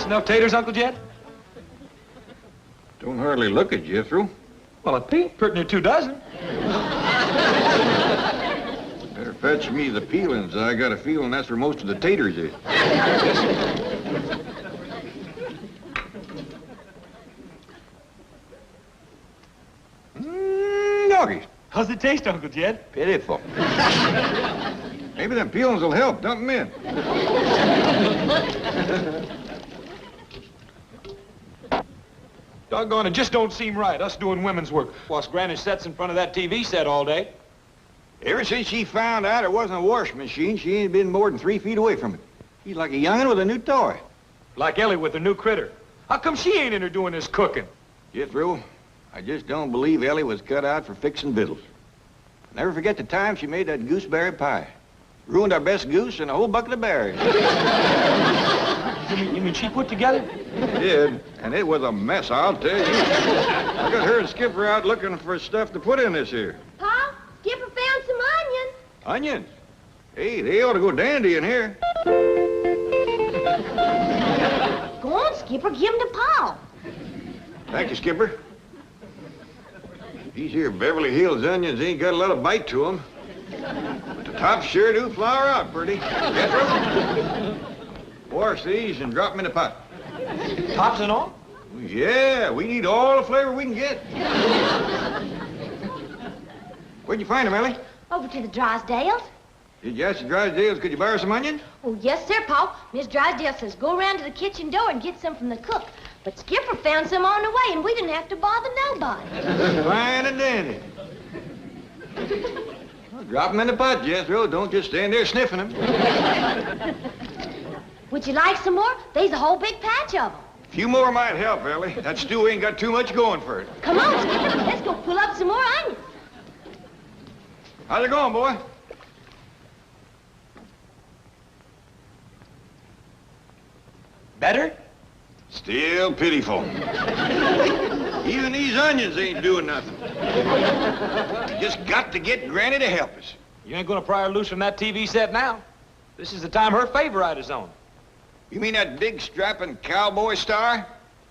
enough taters, Uncle Jed? Don't hardly look it, Jethro. Well, it peeled pretty near 2 dozen. Better fetch me the peelings. I got a feeling that's where most of the taters is. Doggies. How's it taste, Uncle Jed? Pitiful. Maybe them peelings will help. Dump them in. Doggone, it just don't seem right, us doing women's work, whilst Granny sits in front of that TV set all day. Ever since she found out it wasn't a washing machine, she ain't been more than 3 feet away from it. She's like a young'un with a new toy. Like Elly with her new critter. How come she ain't in her doing this cooking? Jethro, I just don't believe Elly was cut out for fixing victuals. Never forget the time she made that gooseberry pie. Ruined our best goose and a whole bucket of berries. You mean she put together? She did, and it was a mess, I'll tell you. I got her and Skipper out looking for stuff to put in this here. Pa, Skipper found some onions. Onions? Hey, they ought to go dandy in here. Go on, Skipper, give them to Pa. Thank you, Skipper. These here Beverly Hills onions ain't got a lot of bite to them. But the tops sure do flour out pretty. Jethro? Wash these and drop them in the pot. Tops and all? Yeah, we need all the flavor we can get. Where'd you find them, Elly? Over to the Drysdales. Did you ask the Drysdales, could you borrow some onions? Oh, yes, sir, Pa. Miss Drysdale says go around to the kitchen door and get some from the cook. But Skipper found some on the way, and we didn't have to bother nobody. Fine and dandy. Well, drop them in the pot, Jethro. Don't just stand there sniffing them. Would you like some more? There's a whole big patch of them. A few more might help, Elly. That stew ain't got too much going for it. Come on, Skipper. Let's go pull up some more onions. How's it going, boy? Better? Still pitiful. Even these onions ain't doing nothing. We just got to get Granny to help us. You ain't gonna pry her loose from that TV set now. This is the time her favorite is on. You mean that big strapping cowboy star?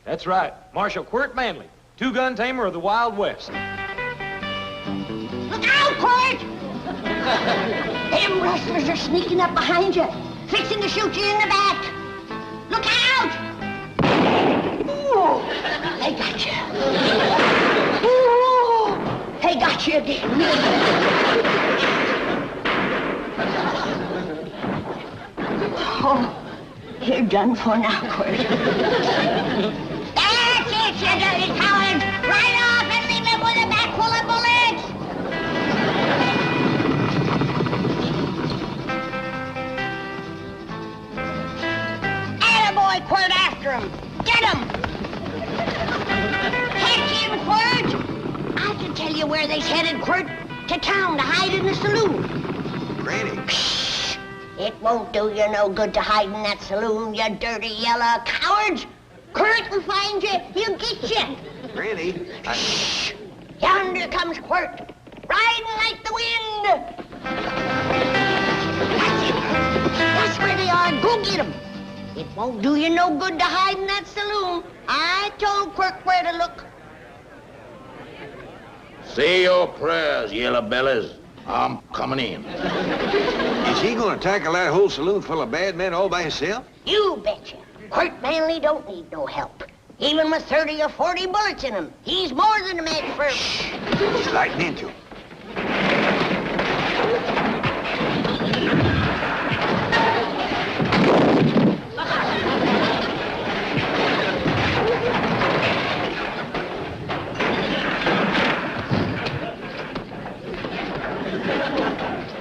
That's right. Marshal Quirt Manley, 2-gun tamer of the Wild West. Look out, Quirt! Them rustlers are sneaking up behind you, fixing to shoot you in the back. Look out! Ooh, they got you. Ooh, they got you again. Oh, you're done for now, Quirt. That's it, you dirty coward! Right off and leave him with a back full of bullets! Attaboy, Quirt, after him! Get him! Catch him, Quirt! I can tell you where they's headed, Quirt. To town to hide in the saloon. Granny. It won't do you no good to hide in that saloon, you dirty yellow cowards. Quirt will find you. He'll get you. Granny, Shh! Yonder comes Quirt, riding like the wind. That's it. That's where they are. Go get them. It won't do you no good to hide in that saloon. I told Quirt where to look. Say your prayers, yellow bellies. I'm coming in. is he gonna tackle that whole saloon full of bad men all by himself? You betcha. Quirt Manley don't need no help. Even with 30 or 40 bullets in him, he's more than a match for... He's lighting into him.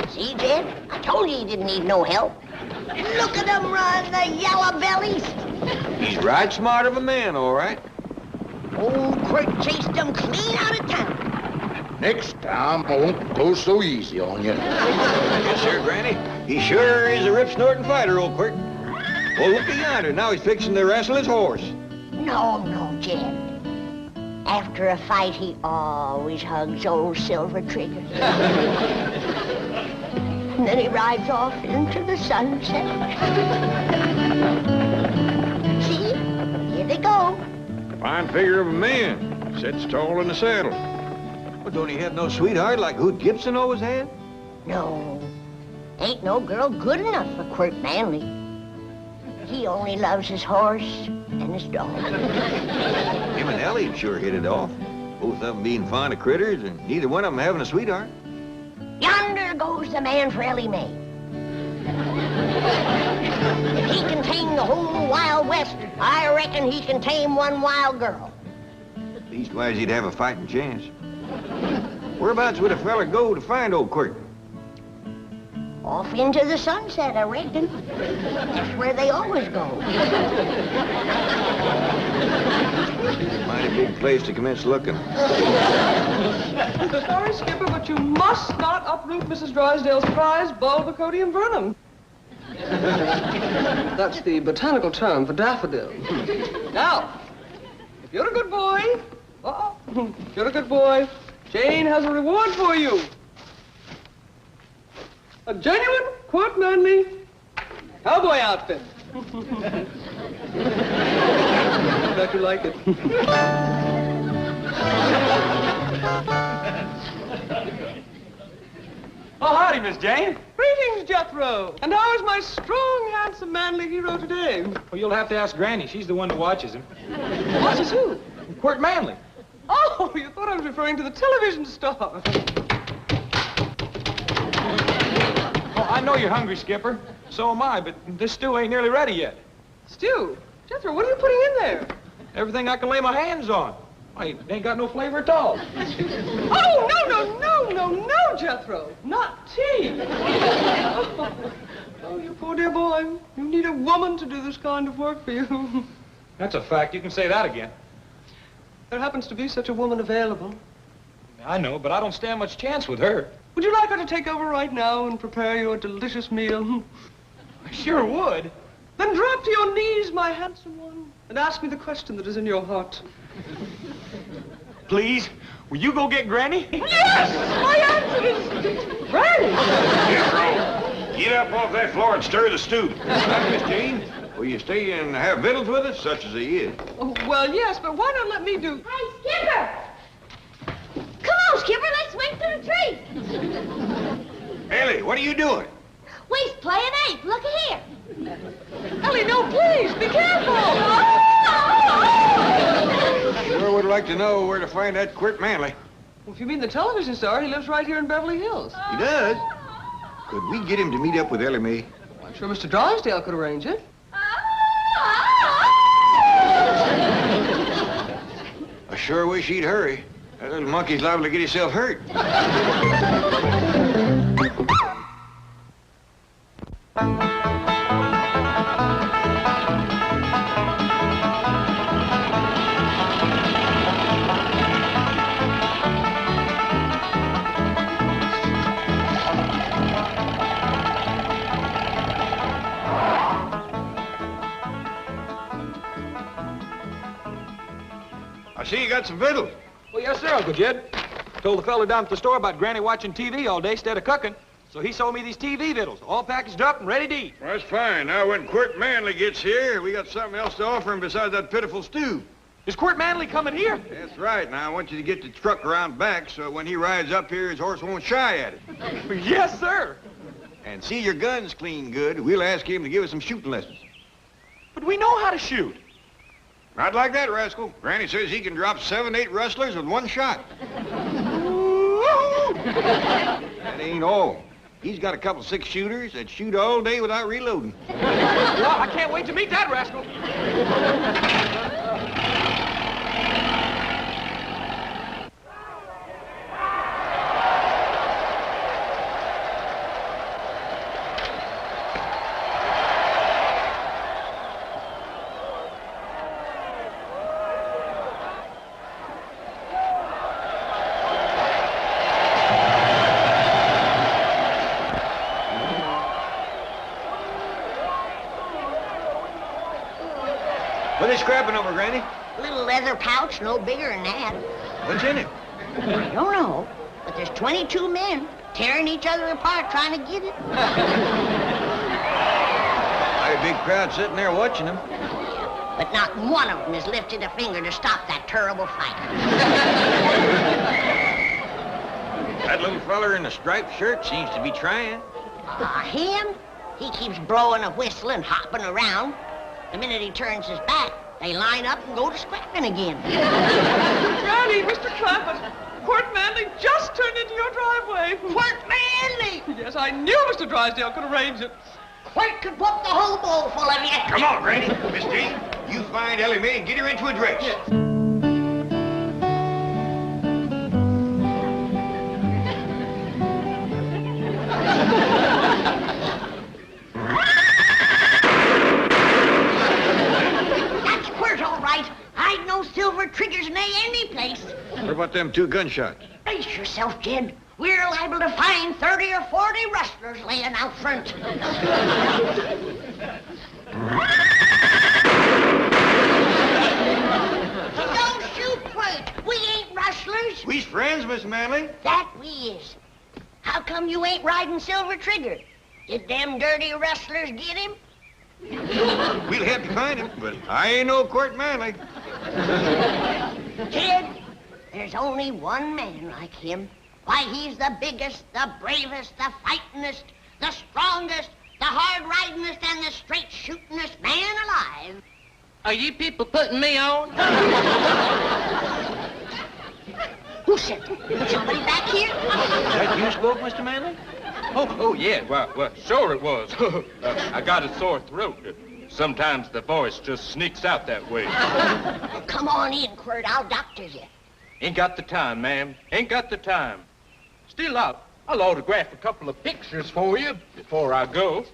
See, Jed? I told you he didn't need no help. Look at them run, the yellow bellies. He's right smart of a man, all right. Old Quirt chased them clean out of town. Next time, I won't go so easy on you. Yes, sir, Granny. He sure is a rip-snorting fighter, old Quirt. Well, look yonder. Now he's fixing to wrestle his horse. No, Jed. After a fight, he always hugs old Silver Trigger. And then he rides off into the sunset. See? Fine figure of a man. Sits tall in the saddle. Well, don't he have no sweetheart like Hoot Gibson always had? No. Ain't no girl good enough for Quirt Manley. He only loves his horse and his dog. Him and Elly sure hit it off. Both of them being fond of critters and neither one of them having a sweetheart. Yonder goes the man for Elly May. If he can tame the whole Wild West, I reckon he can tame one wild girl. Leastwise, he'd have a fighting chance. Whereabouts would a fella go to find old Quirt? Off into the sunset, I reckon. That's where they always go. Mighty big place to commence looking. Sorry, Skipper, but you must not uproot Mrs. Drysdale's prize, Bulbocodium vernum. That's the botanical term for daffodil. Now, if you're a good boy, if you're a good boy, Jane has a reward for you. A genuine, Quirt Manley cowboy outfit. Bet you like it. Oh, howdy, Miss Jane. Greetings, Jethro. And how is my strong, handsome, manly hero today? Well, you'll have to ask Granny. She's the one who watches him. Watches who? Quirt Manley. Oh, you thought I was referring to the television star. Oh, I know you're hungry, Skipper. So am I, but this stew ain't nearly ready yet. Stew? Jethro, what are you putting in there? Everything I can lay my hands on. I ain't got no flavor at all. Oh, no, Jethro. Not tea. Oh, you poor dear boy. You need a woman to do this kind of work for you. That's a fact. You can say that again. There happens to be such a woman available. I know, but I don't stand much chance with her. Would you like her to take over right now and prepare you a delicious meal? I sure would. Then drop to your knees, my handsome one, and ask me the question that is in your heart. Please, will you go get Granny? Yes! My answer is Granny! Jethro, get up off that floor and stir the stew. Miss Jane, will you stay and have victuals with us, such as he is? Oh, well, yes, but why not let me do... Hey, Skipper! Come on, Skipper, let's swing through the trees. Elly, what are you doing? We's playing ape. Look here. Elly, no, please, be careful! Sure would like to know where to find that Quirt Manley. Well, if you mean the television star, he lives right here in Beverly Hills. He does? Could we get him to meet up with Elly May? I'm sure Mr. Drysdale could arrange it. I sure wish he'd hurry. That little monkey's liable to get himself hurt. I see you got some victuals. Well, yes, sir, Uncle Jed. Told the fella down at the store about Granny watching TV all day instead of cooking. So he sold me these TV victuals, all packaged up and ready to eat. Well, that's fine. Now, when Quirt Manley gets here, we got something else to offer him besides that pitiful stew. Is Quirt Manley coming here? That's right. Now, I want you to get the truck around back so when he rides up here, his horse won't shy at it. Yes, sir. And see your guns clean good. We'll ask him to give us some shooting lessons. But we know how to shoot. Not like that, rascal. Granny says he can drop 7, 8 rustlers with one shot. That ain't all. He's got a couple 6-shooters that shoot all day without reloading. Well, I can't wait to meet that rascal. What are they scrapping over, Granny? Little leather pouch, no bigger than that. What's in it? I don't know, but there's 22 men tearing each other apart trying to get it. Mighty big crowd sitting there watching them. but not one of them has lifted a finger to stop that terrible fight. That little feller in the striped shirt seems to be trying. Him? He keeps blowing a whistle and hopping around. The minute he turns his back, they line up and go to scrapping again. Granny, Mr. Clampett, Quirt Manley just turned into your driveway. Quirt Manley! Yes, I knew Mr. Drysdale could arrange it. Quirt could whoop the whole bowl full of you. Come on, Granny. Miss Jane, you find Elly Mae and get her into a dress. Yes. That's Quirt, all right. I'd no silver triggers in any place. What about them 2 gunshots? Brace yourself, kid. We're liable to find 30 or 40 rustlers laying out front. Don't shoot, Quirt. We ain't rustlers. We's friends, Miss Manley. That we is. How come you ain't riding Silver Trigger? Did them dirty rustlers get him? We'll have to find him, but I ain't no Quirt Manley. Kid, there's only one man like him. Why, he's the biggest, the bravest, the fightingest, the strongest, the hard-ridingest, and the straight-shootingest man alive. Are you people putting me on? Who said that? Somebody back here? That you spoke, Mr. Manley? Oh, yeah. Well, sure it was. I got a sore throat. Sometimes the voice just sneaks out that way. Well, come on in, Quirt. I'll doctor you. Ain't got the time, ma'am. Ain't got the time. Still, I'll autograph a couple of pictures for you before I go.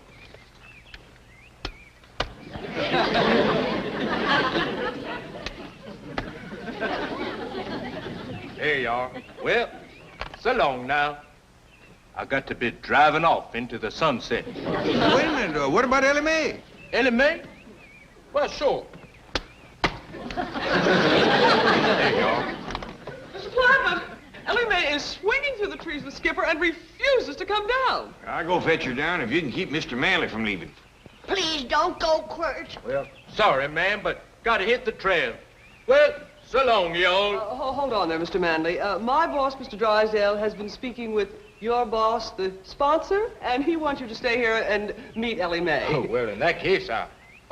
There you are. Well, so long now. I got to be driving off into the sunset. Wait a minute. What about Elly Mae? Elly Mae? Well, sure. There you are. Mr. Clampett, Elly Mae is swinging through the trees with Skipper and refuses to come down. I'll go fetch her down if you can keep Mr. Manley from leaving. Please don't go, Quirt. Well, sorry, ma'am, but gotta hit the trail. Well, so long, y'all. Hold on there, Mr. Manley. My boss, Mr. Drysdale, has been speaking with your boss, the sponsor, and he wants you to stay here and meet Elly Mae. Oh, well, in that case, I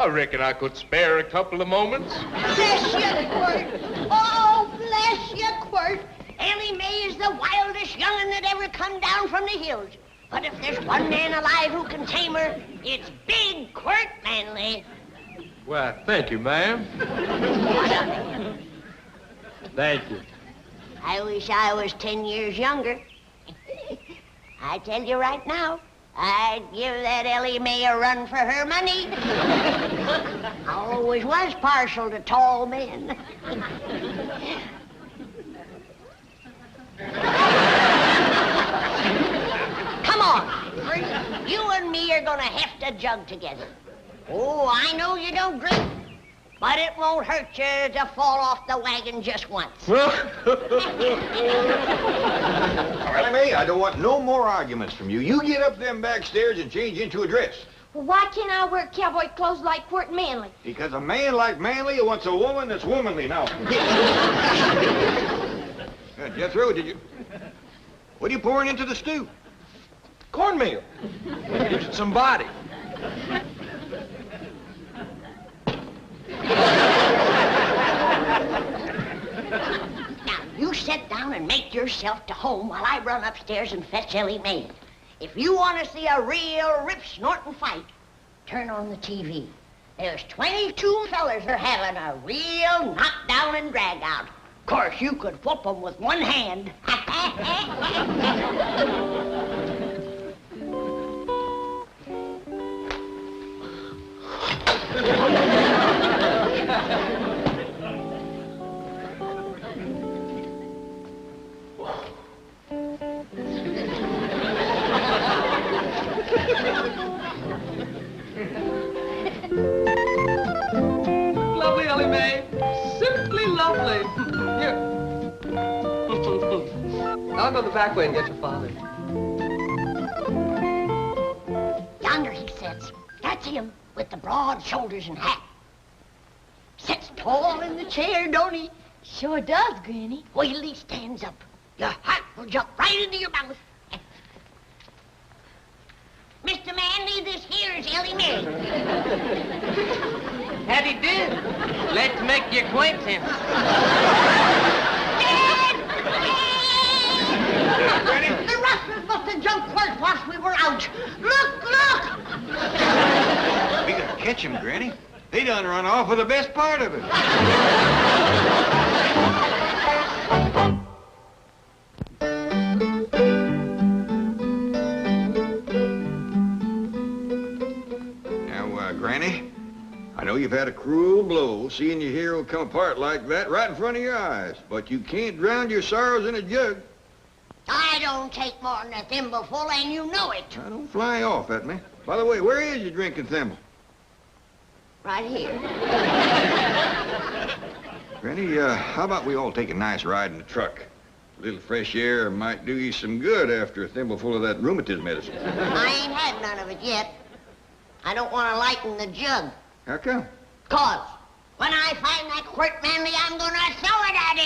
reckon I could spare a couple of moments. Bless you, Quirt. Oh, bless you, Quirt. Elly Mae is the wildest young'un that ever come down from the hills. But if there's one man alive who can tame her, it's big Quirt Manley. Well, thank you, ma'am. Thank you. I wish I was 10 years younger. I tell you right now, I'd give that Elly Mae a run for her money. I always was partial to tall men. Come on, Quirt. You and me are gonna heft a jug together. Oh, I know you don't drink, but it won't hurt you to fall off the wagon just once. Elly Mae, I don't want no more arguments from you. You get up them back stairs and change into a dress. Well, why can't I wear cowboy clothes like Quirt Manley? Because a man like Manley wants a woman that's womanly now. Jethro, what are you pouring into the stew? Cornmeal. Gives it some body. Now, you sit down and make yourself to home while I run upstairs and fetch Elly Mae. If you want to see a real rip-snorting fight, turn on the TV. There's 22 fellers are having a real knockdown and drag-out. Of course, you could whoop them with one hand. Lovely, Elly Mae. Simply lovely. Here. I'll go the back way and get your father. Yonder he sits. That's him, with the broad shoulders and hat. tall in the chair, don't he? Sure does, Granny. Wait till he stands up. Your heart will jump right into your mouth. Mr. Manley, this here is Elly May. Howdy do. Glad to make your acquaintance. Dad! The rustlers must have jumped first whilst we were out. Look, look! We gotta catch him, Granny. They done run off with the best part of it. Granny, I know you've had a cruel blow seeing your hero come apart like that right in front of your eyes, but you can't drown your sorrows in a jug. I don't take more than a thimbleful, and you know it. Now, don't fly off at me. By the way, where is your drinking thimble? Right here. Granny, how about we all take a nice ride in the truck? A little fresh air might do you some good after a thimbleful of that rheumatism medicine. I ain't had none of it yet. I don't want to lighten the jug. How come? 'Cause when I find that Quirt Manley, I'm gonna throw it at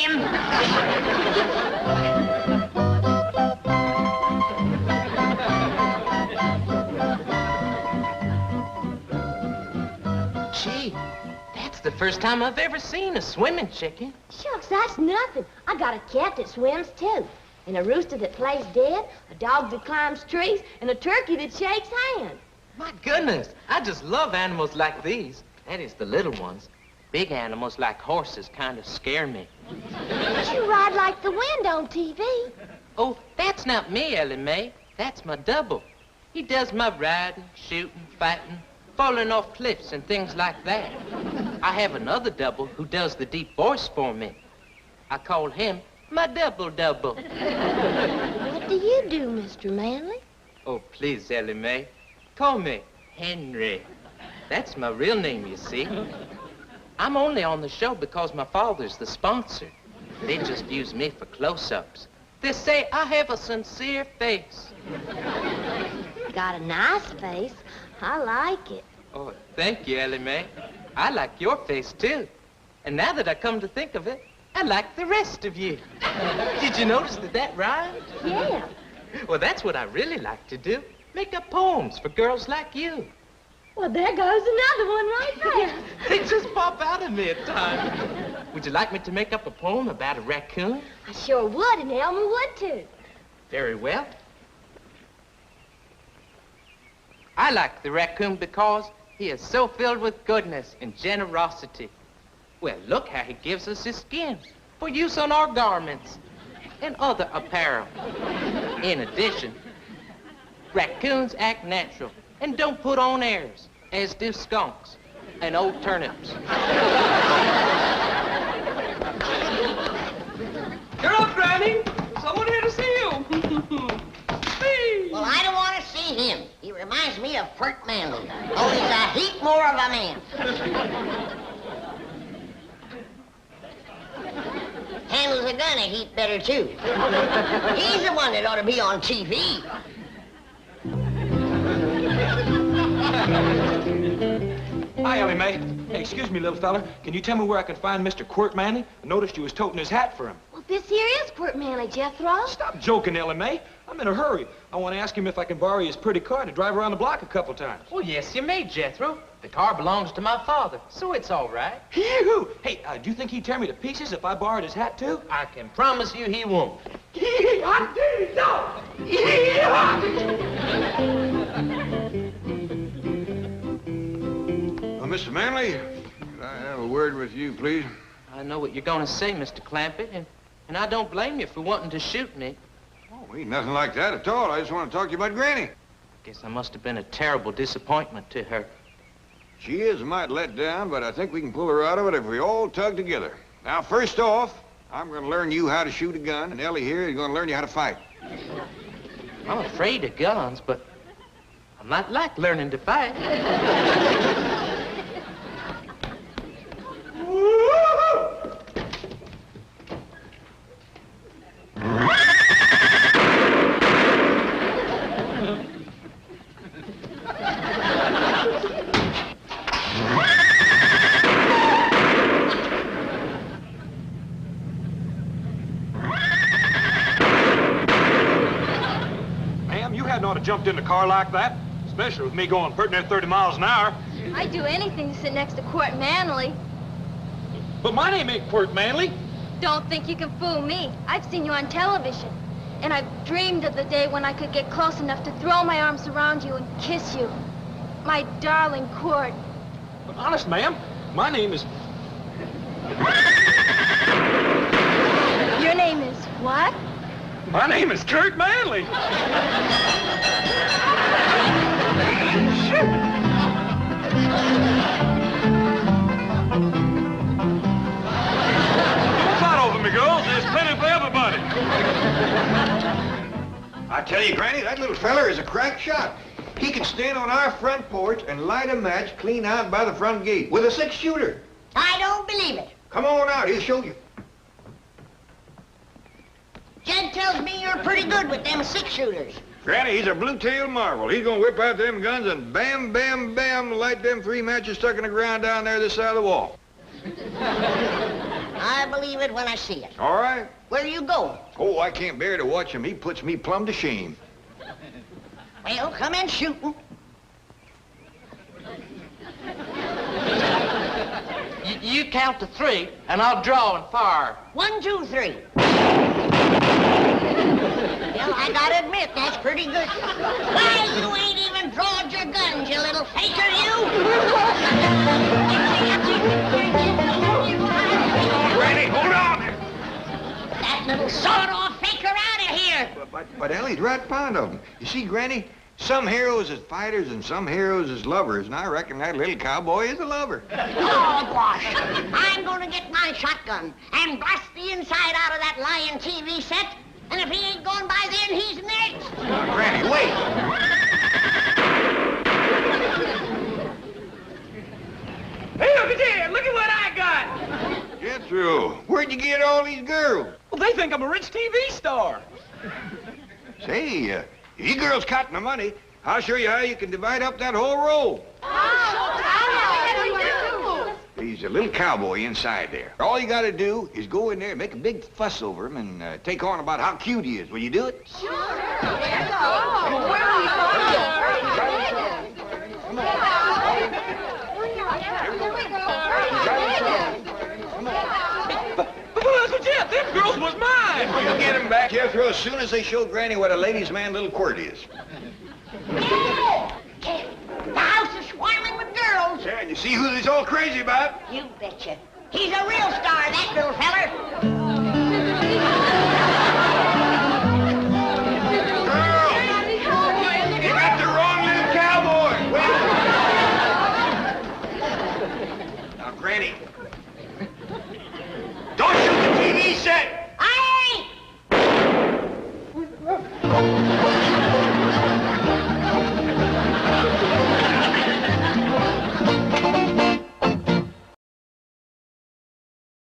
Gee, that's the first time I've ever seen a swimming chicken. Shucks, that's nothing. I got a cat that swims, too. And a rooster that plays dead, a dog that climbs trees, and a turkey that shakes hands. My goodness, I just love animals like these. That is, the little ones. Big animals like horses kind of scare me. You ride like the wind on TV. Oh, that's not me, Elly May. That's my double. He does my riding, shooting, fighting, falling off cliffs and things like that. I have another double who does the deep voice for me. I call him my double-double. What do you do, Mr. Manley? Oh, please, Elly May. Call me Henry. That's my real name, you see. I'm only on the show because my father's the sponsor. They just use me for close-ups. They say I have a sincere face. Got a nice face. I like it. Oh, thank you, Elly May. I like your face, too. And now that I come to think of it, I like the rest of you. Did you notice that rhymed? Yeah. Well, that's what I really like to do. Make up poems for girls like you. Well, there goes another one right there. They just pop out of me at times. Would you like me to make up a poem about a raccoon? I sure would, and Elmer would, too. Very well. I like the raccoon because he is so filled with goodness and generosity. Well, look how he gives us his skins for use on our garments and other apparel. In addition, raccoons act natural and don't put on airs, as do skunks and old turnips. You're up, Granny. Someone here to see you. Well, I don't want to see him. He reminds me of Quirt Manley. Oh, he's a heap more of a man. Handles a gun a heap better, too. He's the one that ought to be on TV. Hi, Elly May. Hey, excuse me, little fella. Can you tell me where I can find Mr. Quirt Manley? I noticed you was toting his hat for him. Well, this here is Quirt Manley, Jethro. Stop joking, Elly May. I'm in a hurry. I want to ask him if I can borrow his pretty car to drive around the block a couple times. Oh, yes, you may, Jethro. The car belongs to my father, so it's all right. Yoo-hoo! Hey, do you think he'd tear me to pieces if I borrowed his hat, too? I can promise you he won't. Mr. Manley, could I have a word with you, please? I know what you're going to say, Mr. Clampett, and I don't blame you for wanting to shoot me. Oh, ain't nothing like that at all. I just want to talk to you about Granny. Guess I must have been a terrible disappointment to her. She is a mite let down, but I think we can pull her out of it if we all tug together. Now, first off, I'm going to learn you how to shoot a gun, and Elly here is going to learn you how to fight. I'm afraid of guns, but I might like learning to fight. hadn't ought to jumped in the car like that, especially with me going pretty near 30 miles an hour. I'd do anything to sit next to Court Manley. But my name ain't Quirt Manley. Don't think you can fool me. I've seen you on television. And I've dreamed of the day when I could get close enough to throw my arms around you and kiss you. My darling Court. But honest, ma'am, my name is... Your name is what? My name is Kurt Manley. Don't fight over me, girls. There's plenty for everybody. I tell you, Granny, that little feller is a crack shot. He can stand on our front porch and light a match clean out by the front gate with a 6-shooter. I don't believe it. Come on out, he'll show you. Jed tells me you're pretty good with them 6-shooters. Granny, he's a blue-tailed marvel. He's gonna whip out them guns and bam, bam, bam, light them 3 matches stuck in the ground down there this side of the wall. I believe it when I see it. All right. Where you going? Oh, I can't bear to watch him. He puts me plumb to shame. Well, come in shooting. You count to 3, and I'll draw and fire. 1, 2, 3. Well, I gotta admit, that's pretty good. Why, you ain't even drawed your guns, you little faker, you! Granny, hold on! That little sawed-off faker out of here! But Elly's right fond of him. You see, Granny, some heroes is fighters and some heroes is lovers, and I reckon that little cowboy is a lover. Oh, gosh. I'm gonna get my shotgun and blast the inside out of that lying TV set, and if he ain't gone by then, he's next. Granny, wait. Hey, look at there! Look at what I got! Get through. Where'd you get all these girls? Well, they think I'm a rich TV star. Say, if you girls cotton the money, I'll show you how you can divide up that whole roll. He's a little cowboy inside there. All you gotta do is go in there and make a big fuss over him and take on about how cute he is. Will you do it? Sure. There you go. Where are we But Uncle Jeff, them girls was mine. You'll get him back, Jethro, as soon as they show Granny what a ladies' man little Quirt is. The house is swarming with girls. Yeah, and you see who he's all crazy about? You betcha. He's a real star, that little feller.